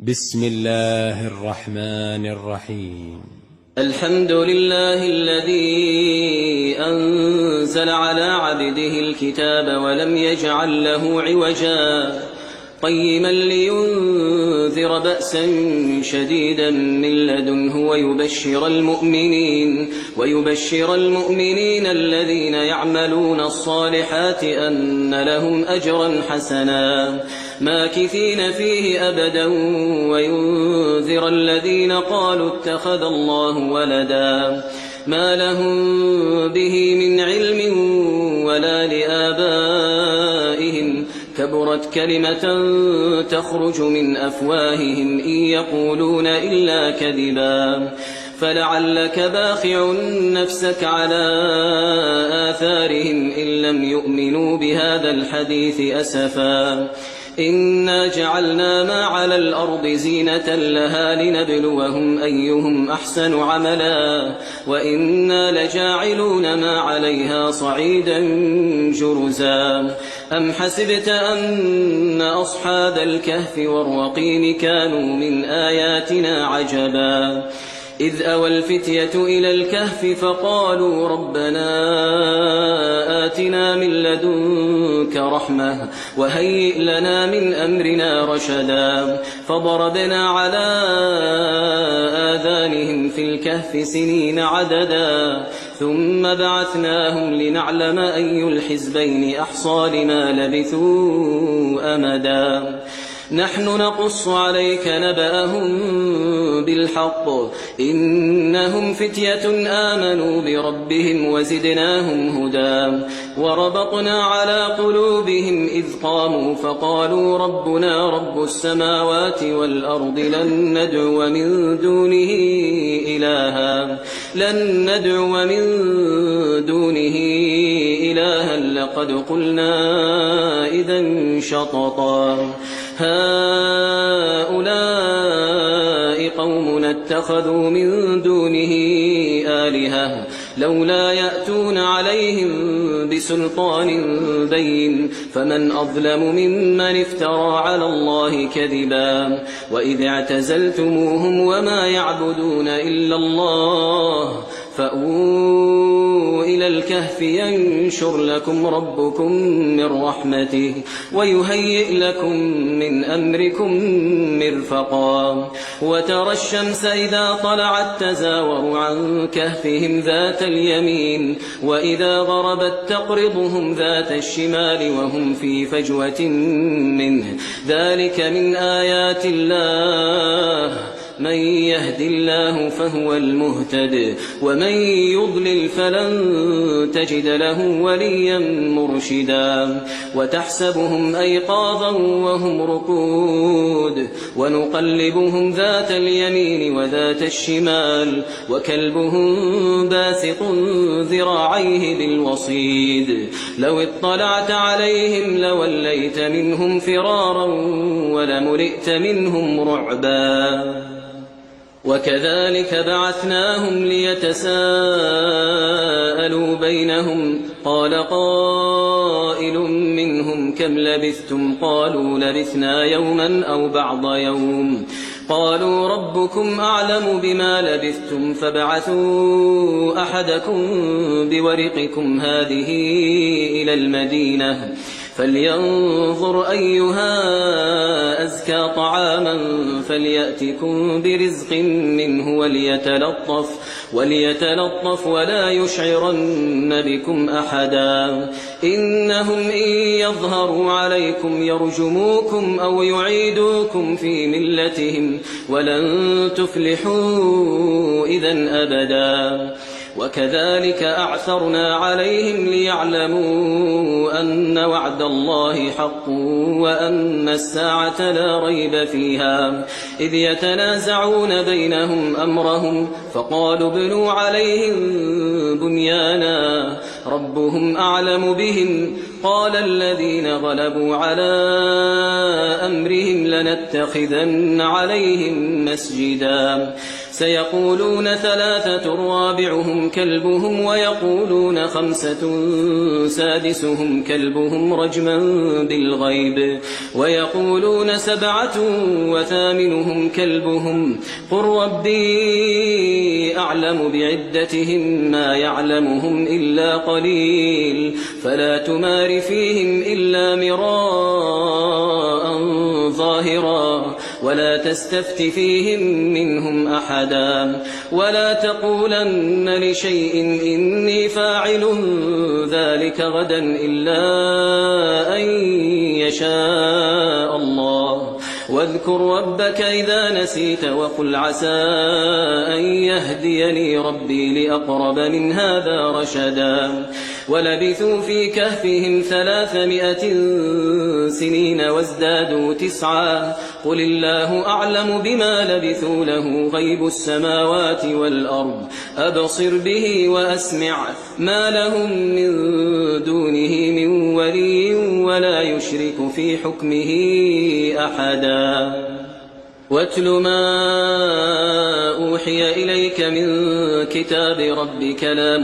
بسم الله الرحمن الرحيم. الحمد لله الذي أنزل على عبده الكتاب ولم يجعل له عوجا قيما لينذر بأسا شديدا من لدنه ويبشر المؤمنين الذين يعملون الصالحات أن لهم أجرا حسنا ماكثين فيه أبدا وينذر الذين قالوا اتخذ الله ولدا ما لهم به من علم ولا لآبائهم كبرت كلمة تخرج من أفواههم إن يقولون إلا كذبا فلعلك باخع نفسك على آثارهم إن لم يؤمنوا بهذا الحديث أسفا إنا جعلنا ما على الأرض زينة لها لنبلوهم أيهم أحسن عملا وإنا لجاعلون ما عليها صعيدا جرزا أم حسبت أن أصحاب الكهف والرقيم كانوا من آياتنا عجبا إذ أوى الفتية إلى الكهف فقالوا ربنا آتنا من لدنك رحمة وهيئ لنا من أمرنا رشدا فضربنا على آذانهم في الكهف سنين عددا ثم بعثناهم لنعلم أي الحزبين أحصى لما لبثوا أمدا نحن نقص عليك نبأهم بالحق إنهم فتية آمنوا بربهم وزدناهم هدى وربطنا على قلوبهم إذ قاموا فقالوا ربنا رب السماوات والأرض لن ندعو من دونه إلها لقد قلنا إذا شططا هؤلاء قومنا اتخذوا من دونه آلهة لولا يأتون عليهم بسلطان بين فمن أظلم ممن افترى على الله كذبا وإذ اعتزلتموهم وما يعبدون إلا الله فأووا إلى الكهف ينشر لكم ربكم من رحمته ويهيئ لكم من أمركم مرفقا وترى الشمس إذا طلعت تزاور عن كهفهم ذات اليمين وإذا غربت تقرضهم ذات الشمال وهم في فجوة منه ذلك من آيات الله من يهد الله فهو المهتد ومن يضلل فلن تجد له وليا مرشدا وتحسبهم أيقاظا وهم رقود ونقلبهم ذات اليمين وذات الشمال وكلبهم باسط ذراعيه بالوصيد لو اطلعت عليهم لوليت منهم فرارا ولملئت منهم رعبا وكذلك بعثناهم ليتساءلوا بينهم قال قائل منهم كم لبثتم قالوا لبثنا يوما أو بعض يوم قالوا ربكم أعلم بما لبثتم فابعثوا أحدكم بورقكم هذه إلى المدينة فلينظر أيها أزكى طعاما فليأتكم برزق منه وليتلطف ولا يشعرن بكم أحدا إنهم إن يظهروا عليكم يرجموكم أو يعيدوكم في ملتهم ولن تفلحوا إذن أبدا وكذلك أعثرنا عليهم ليعلموا أن وعد الله حق وأن الساعة لا ريب فيها إذ يتنازعون بينهم أمرهم فقالوا ابنوا عليهم بنيانا ربهم أعلم بهم قال الذين غلبوا على أمرهم لنتخذن عليهم مسجدا سيقولون 3 رابعهم كلبهم ويقولون 5 سادسهم كلبهم رجما بالغيب ويقولون 7 وثامنهم كلبهم قل ربي أعلم بعدتهم ما يعلمهم إلا قليل فلا تمار فيهم إلا مراء ظاهرا ولا تستفت فيهم منهم أحدا ولا تقولن لشيء إني فاعل ذلك غدا إلا أن يشاء الله واذكر ربك إذا نسيت وقل عسى أن يهديني ربي لأقرب من هذا رشدا ولبثوا في كهفهم 300 سنين وازدادوا 9 قل الله أعلم بما لبثوا له غيب السماوات والأرض أبصر به وأسمع ما لهم من دونه من ولي ولا يشرك في حكمه أحدا واتل ما أوحي إليك من كتاب ربك لا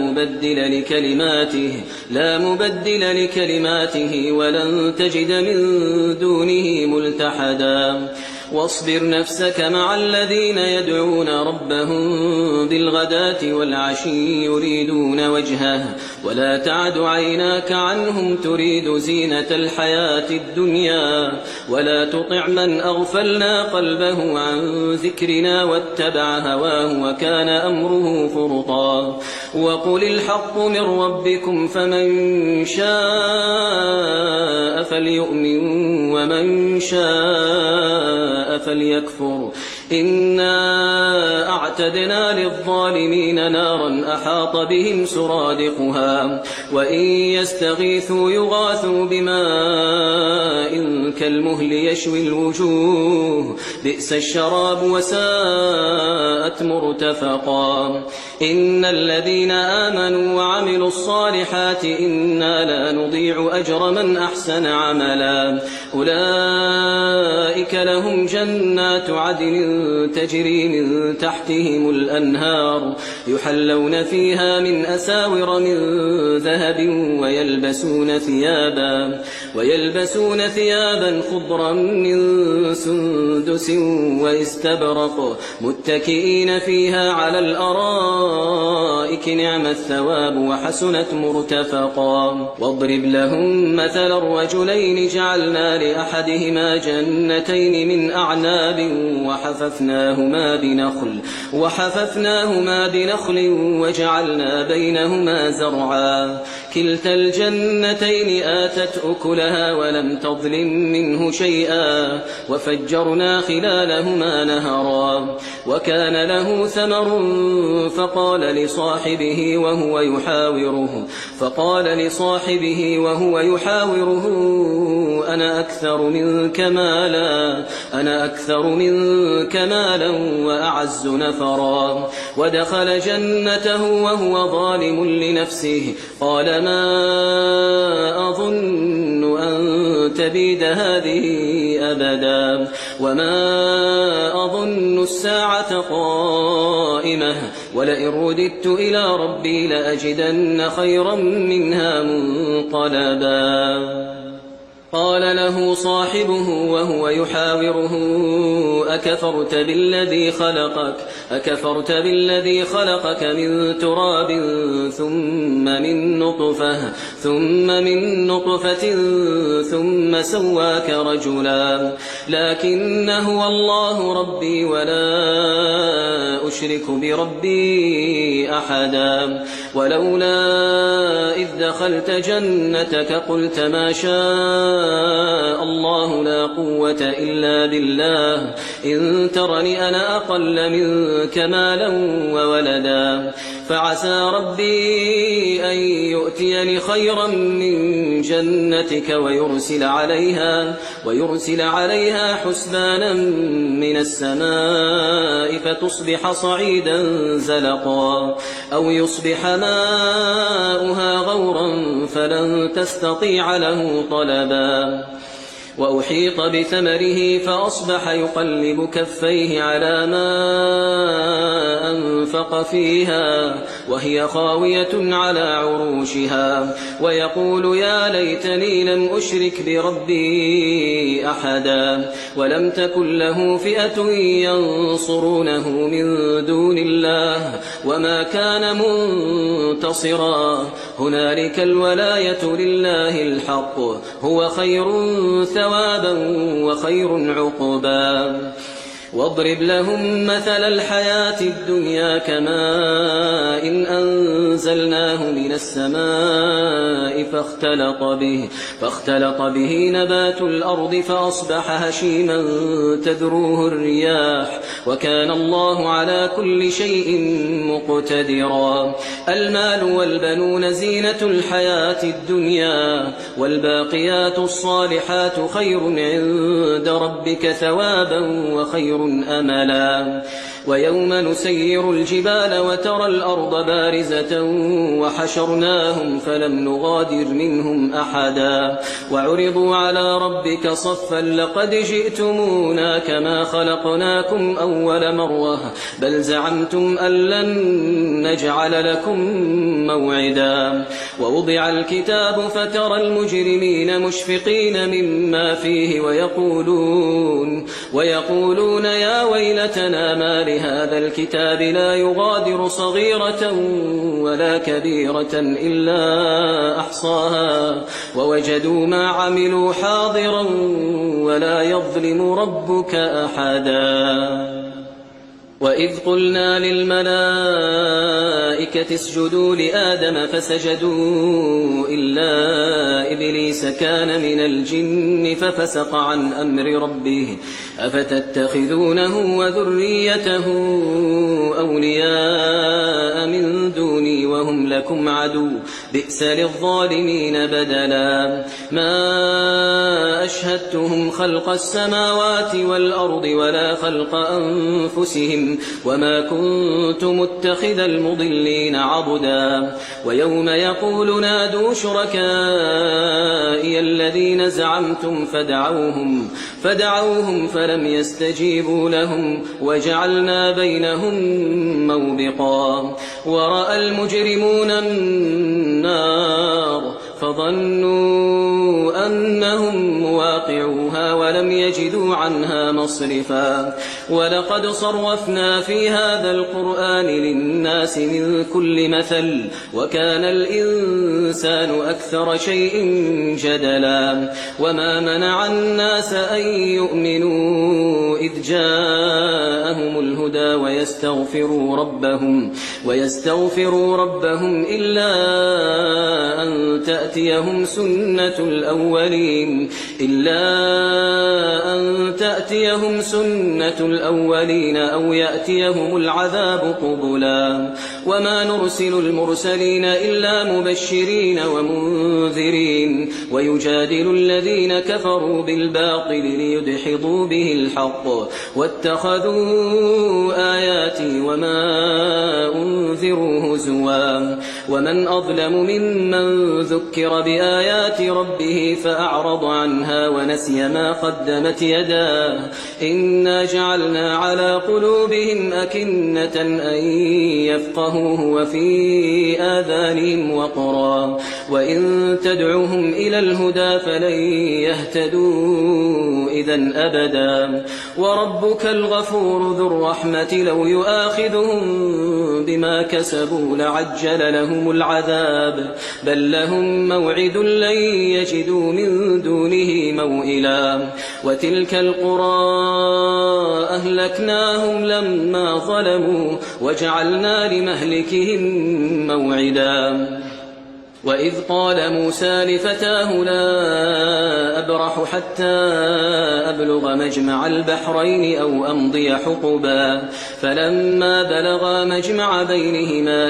مبدل لكلماته ولن تجد من دونه ملتحدا واصبر نفسك مع الذين يدعون ربهم بالغداة والعشي يريدون وجهه ولا تعد عيناك عنهم تريد زينة الحياة الدنيا ولا تطع من أغفلنا قلبه عن ذكرنا واتبع هواه وكان أمره فرطا وقل الحق من ربكم فمن شاء فليؤمن ومن شاء فليكفر إنا أعتدنا للظالمين نارا أحاط بهم سرادقها وإن يستغيثوا يغاثوا بماء كالمهل يشوي الوجوه بئس الشراب وساءت مرتفقا إن الذين آمنوا وعملوا الصالحات إنا لا نضيع أجر من أحسن عملا أولئك لهم جنات عدن تجري من تحتهم الأنهار يحلون فيها من أساور من ذهب ويلبسون ثيابا خضرا من سندس واستبرق متكئين فيها على الأرائك نعم الثواب وحسنت مرتفقا واضرب لهم مثل الرجلين جعلنا لأحدهما جنتين من أعناب وحففناهما بنخل وجعلنا بينهما زرعا كلتا الجنتين آتت أكلها ولم تظلم منه شيئا وفجرنا خلالهما نهرا وكان له ثمر فقال لصاحبه وهو يحاوره أنا أكثر منك مالا وأعز نفرا ودخل جنته وهو ظالم لنفسه قال ما أظن أن تبيد هذه أبدا وما أظن الساعة قائمة ولئن رددت إلى ربي لأجدن خيرا منها منقلبا قال له صاحبه وهو يحاوره أكفرت بالذي خلقك من تراب ثم من نطفة ثم سواك رجلا لكن هو الله ربي ولا أشرك بربي أحدا ولولا إذ دخلت جنتك قلت ما شاء الله لا قوة إلا بالله إن ترني أنا أقل منك مالا وولدا فعسى ربي أن يؤتيني خيرا من جنتك ويرسل عليها حسبانا من السماء فتصبح صعيدا زلقا أو يصبح ماؤها غورا فلن تستطيع له طلبا وأحيط بثمره فأصبح يقلب كفيه على ما أنفق فيها وهي خاوية على عروشها ويقول يا ليتني لم أشرك بربي أحدا ولم تكن له فئة ينصرونه من دون الله وما كان منتصرا هنالك الولاية لله الحق هو خير ثوابا وخير عقبا واضرب لهم مثل الحياة الدنيا كماء إن أنزلناه من السماء فاختلط به نبات الأرض فأصبح هشيما تذروه الرياح وكان الله على كل شيء مقتدرا المال والبنون زينة الحياة الدنيا والباقيات الصالحات خير عند ربك ثوابا وخير أملا ويوم نسير الجبال وترى الأرض بارزة وحشرناهم فلم نغادر منهم أحدا وعرضوا على ربك صفا لقد جئتمونا كما خلقناكم أول مرة بل زعمتم أن لن نجعل لكم موعدا ووضع الكتاب فترى المجرمين مشفقين مما فيه ويقولون يا ويلتنا ما لهذا الكتاب لا يغادر صغيرة ولا كبيرة إلا أحصاها ووجدوا ما عملوا حاضرا ولا يظلم ربك أحدا وإذ قلنا للملائكة اسجدوا لآدم فسجدوا إلا إبليس كان من الجن ففسق عن أمر ربه أفتتخذونه وذريته أولياء من دوني وهم لكم عدو بئس للظالمين بدلا ما أشهدتهم خلق السماوات والأرض ولا خلق أنفسهم وما كنت متخذ المضلين عضدا ويوم يقول نادوا شركائي الذين زعمتم فدعوهم فلم يستجيبوا لهم وجعلنا بينهم موبقا ورأى المجرمون النار فظنوا أنهم مواقعوها ولم يجدوا عنها مصرفا ولقد صرفنا في هذا القرآن للناس من كل مثل وكان الإنسان أكثر شيء جدلا وما منع الناس أن يؤمنوا إذ جاءهم الهدى ويستغفروا ربهم إلا أن تأتيهم سنة الأولين أو يأتيهم العذاب قبلا وما نرسل المرسلين إلا مبشرين ومنذرين ويجادل الذين كفروا بالباطل ليدحضوا به الحق واتخذوا آياتي وما أنذروا هزوا ومن أظلم ممن ذكر بآيات ربه فأعرض عنها ونسي ما قدمت يداه إنا جعلنا على قلوبهم أكنة أن يفقهوه وفي آذانهم وقرا وإن تدعوهم إلى الهدى فلن يهتدوا إذن أبدا وربك الغفور ذو الرحمة لو يؤاخذهم بما كسبوا لعجل لهم العذاب بل لهم موعد لن يجدوا من دونه موئلا وتلك القرى أهلكناهم لما ظلموا وجعلنا لمهلكهم موعدا وإذ قال موسى لفتاه لا أبرح حتى أبلغ مجمع البحرين أو أمضي حقبا فلما بلغا مجمع بينهما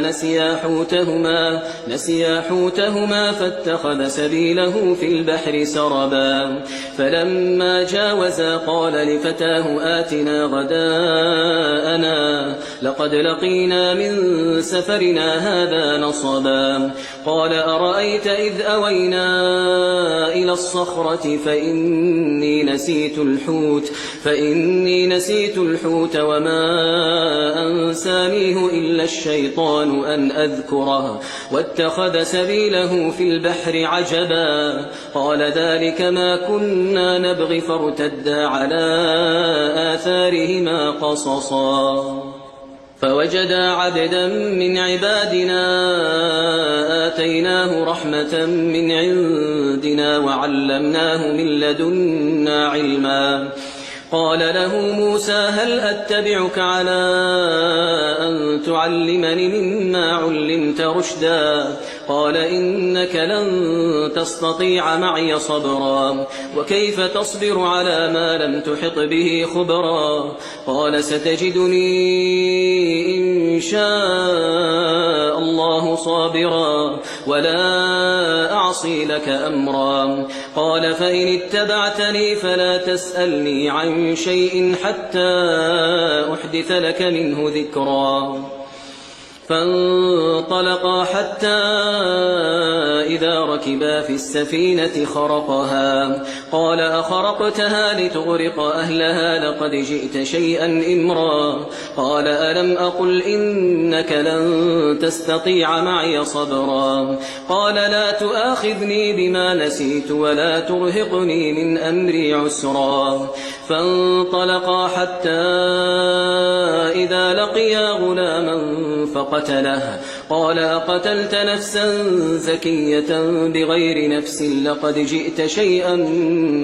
نسيا حوتهما فاتخذ سبيله في البحر سربا فلما جاوزا قال لفتاه آتنا غداءنا لقد لقينا من سفرنا هذا نصبا قال أرأيت إذ أوينا إلى الصخرة فإني نسيت الحوت وما أنسانيه إلا الشيطان أن أذكره واتخذ سبيله في البحر عجبا قال ذلك ما كنا نبغي فارتدا على آثارهما قصصا فوجدا عبدا من عبادنا آتيناه رحمة من عندنا وعلمناه من لدنا علما قال له موسى هل أتبعك على أن تعلمني مما علمت رشدا قال إنك لن تستطيع معي صبرا وكيف تصبر على ما لم تحط به خبرا قال ستجدني إن شاء الله صابرا ولا أعصي لك أمرا قال فإن اتبعتني فلا تسألني عن شيء حتى أحدث لك منه ذكرا فانطلقا حتى إذا ركبا في السفينة خرقها قال أخرقتها لتغرق أهلها لقد جئت شيئا إمرا قال ألم أقل إنك لن تستطيع معي صبرا قال لا تؤاخذني بما نسيت ولا ترهقني من أمري عسرا فانطلقا حتى إذا لقيا غلاما فقتله قال أقتلت نفسا زكية بغير نفس لقد جئت شيئا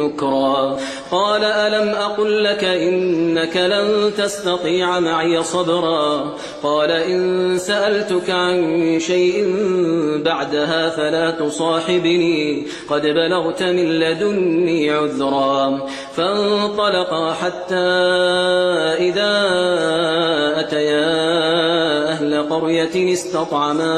نكرا قال ألم أقل لك إنك لن تستطيع معي صبرا قال إن سألتك عن شيء بعدها فلا تصاحبني قد بلغت من لدني عذرا فانطلقا حتى إذا أتيا أهل قرية استطعما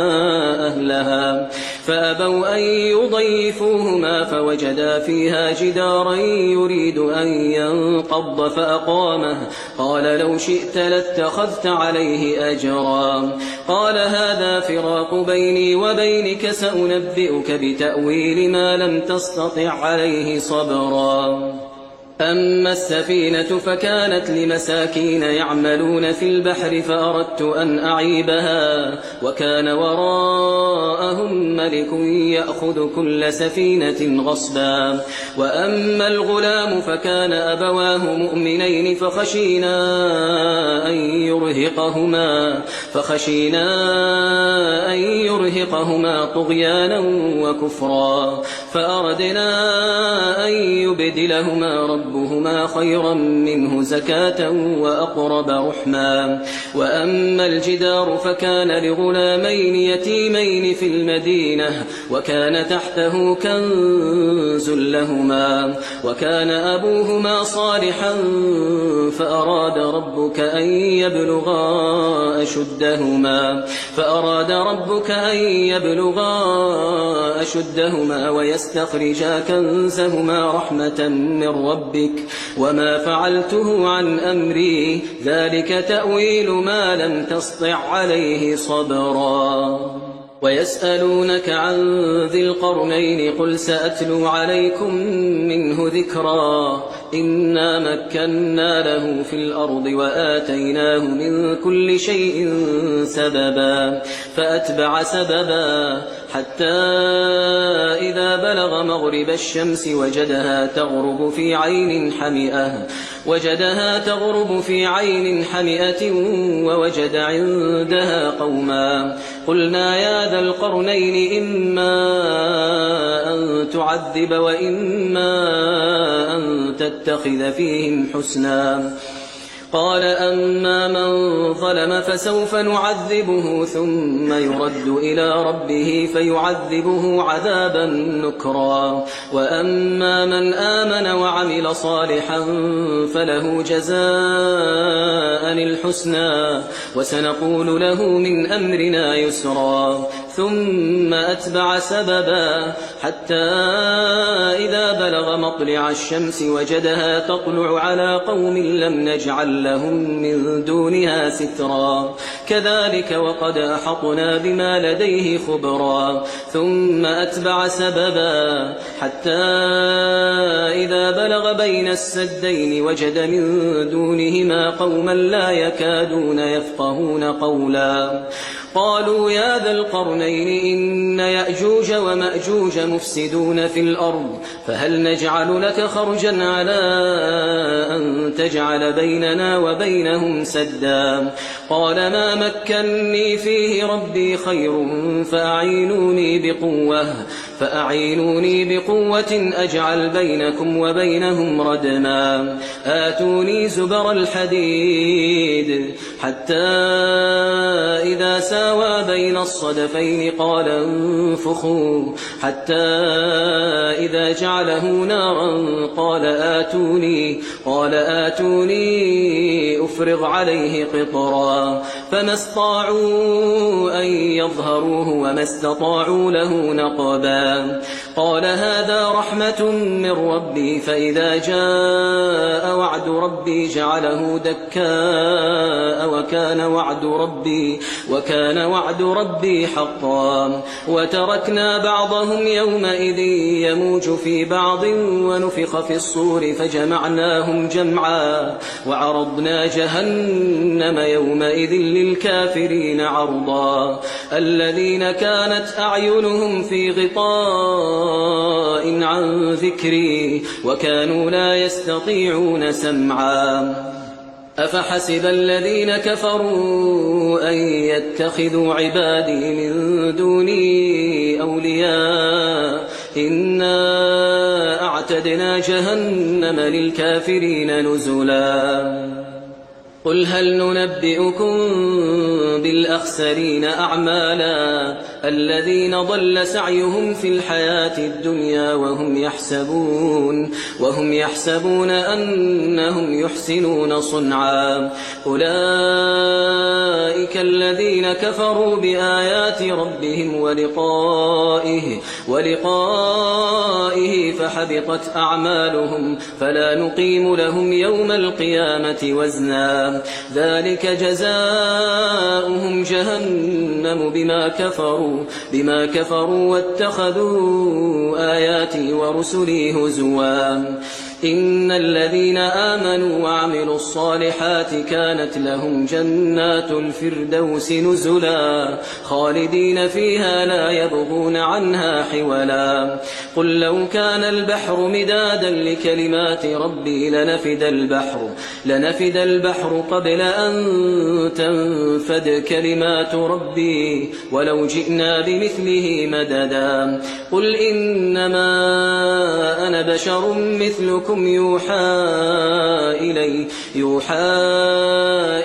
أهلها فأبوا أن يضيفوهما فوجدا فيها جدارا يريد أن ينقض فأقامه قال لو شئت لاتخذت عليه أجرا قال هذا فراق بيني وبينك سأنبئك بتأويل ما لم تستطع عليه صبرا أما السفينة فكانت لمساكين يعملون في البحر فأردت أن أعيبها وكان وراءهم ملك يأخذ كل سفينة غصبا وأما الغلام فكان أبواه مؤمنين فخشينا أن يرهقهما طغيانا وكفرا فأردنا أن يبدلهما ربهما خيرا منه زكاة وأقرب رحما وأما الجدار فكان لغلامين يتيمين في المدينة وكان تحته كنز لهما وكان أبوهما صالحا فأراد ربك أن يبلغا أشدهما ويستخرجا كنزهما رحمة من ربك وما فعلته عن أمري ذلك تأويل ما لم تسطع عليه صبرا ويسألونك عن ذي القرنين قل سأتلو عليكم منه ذكرا إنا مكنا له في الأرض وآتيناه من كل شيء سببا فأتبع سببا حتى إذا بلغ مغرب الشمس وجدها تغرب في عين حمئة ووجد عندها قوما قلنا يا ذا القرنين إما أن تعذب وإما أن تتخذ فيهم حسنا قال أما من ظلم فسوف نعذبه ثم يرد إلى ربه فيعذبه عذابا نكرا وأما من آمن وعمل صالحا فله جزاء الحسنى وسنقول له من أمرنا يسرا ثم أتبع سببا حتى إذا بلغ مطلع الشمس وجدها تطلع على قوم لم نجعل لهم من دونها سترا كذلك وقد أحطنا بما لديه خبرا ثم أتبع سببا حتى إذا بلغ بين السدين وجد من دونهما قوما لا يكادون يفقهون قولا قالوا يا ذا القرنين إن يأجوج ومأجوج مفسدون في الأرض فهل نجعل لك خرجا على أن تجعل بيننا وبينهم سدا قال ما مكني فيه ربي خير فأعينوني بقوة أجعل بينكم وبينهم ردما آتوني زبر الحديد حتى إذا ساوى بين الصدفين قال انفخوا حتى إذا جعله نارا قال آتوني أفرغ عليه قطرا فما استطاعوا أن يظهروه وما استطاعوا له نقبا قال هذا رحمة من ربي فإذا جاء وعد ربي جعله دكاء وكان وعد ربي حقا وتركنا بعضهم يومئذ يموج في بعض ونفخ في الصور فجمعناهم جمعا وعرضنا جهنم يومئذ للكافرين عرضا الذين كانت أعينهم في غطاء عن ذكري وكانوا لا يستطيعون سمعا أفحسب الذين كفروا أن يتخذوا عبادي من دوني أولياء إنا أعتدنا جهنم للكافرين نزلا قل هل ننبئكم بالأخسرين أعمالا الذين ضل سعيهم في الحياة الدنيا وهم يحسبون أنهم يحسنون صنعا أولئك الذين كفروا بآيات ربهم ولقائه فحبطت أعمالهم فلا نقيم لهم يوم القيامة وزنا ذلك جزاؤهم جهنم بما كفروا واتخذوا آياتي ورسلي هزوا إن الذين آمنوا وعملوا الصالحات كانت لهم جنات الفردوس نزلا خالدين فيها لا يبغون عنها حولا قل لو كان البحر مدادا لكلمات ربي لنفد البحر قبل أن تنفد كلمات ربي ولو جئنا بمثله مددا قل إنما أنا بشر مثلكم يوحى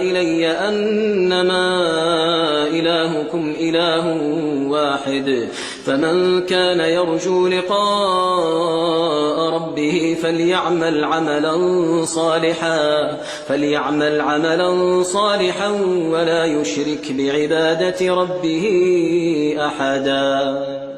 إلي أنما إلهكم إله واحد فمن كان يرجو لقاء ربه فليعمل عملا صالحا ولا يشرك بعبادة ربه أحدا